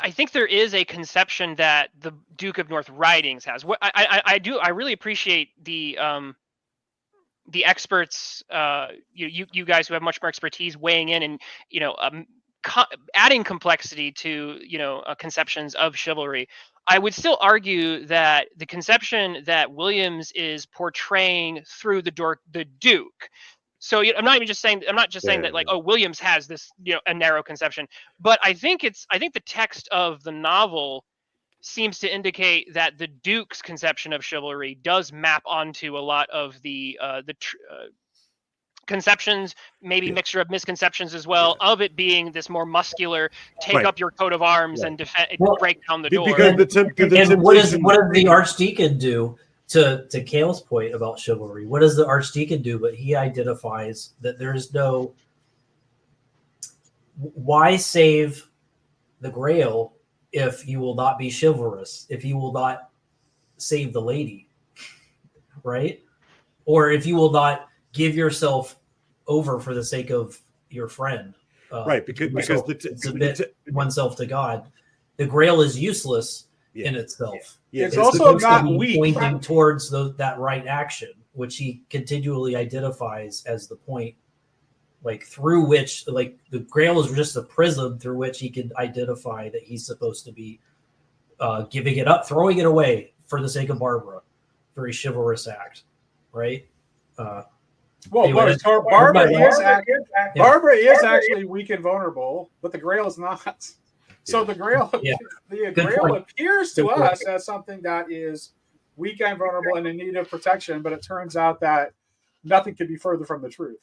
I think there is a conception that the Duke of North Ridings has. What I really appreciate the experts, you guys who have much more expertise weighing in and adding complexity to conceptions of chivalry. I would still argue that the conception that Williams is portraying through the Duke. So I'm not just saying that like, oh, Williams has this a narrow conception, but I think the text of the novel seems to indicate that the Duke's conception of chivalry does map onto a lot of the conceptions, maybe mixture of misconceptions as well, of it being this more muscular, take up your coat of arms and defend, break down the door. And what does the Archdeacon do? To Cale's point about chivalry, what does the Archdeacon do? But he identifies that there's no. Why save the Grail if you will not be chivalrous? If you will not save the lady, right? Or if you will not give yourself over for the sake of your friend, right? Because submit oneself to God, the Grail is useless in itself. It's also not weak. Pointing towards that right action, which he continually identifies as the point, like through which, like the Grail is just a prism through which he can identify that he's supposed to be giving it up, throwing it away for the sake of Barbara. Very chivalrous act, right? Barbara is actually weak and vulnerable, but the Grail is not. So the Grail, the Grail appears to us as something that is weak and vulnerable and in need of protection, but it turns out that nothing could be further from the truth.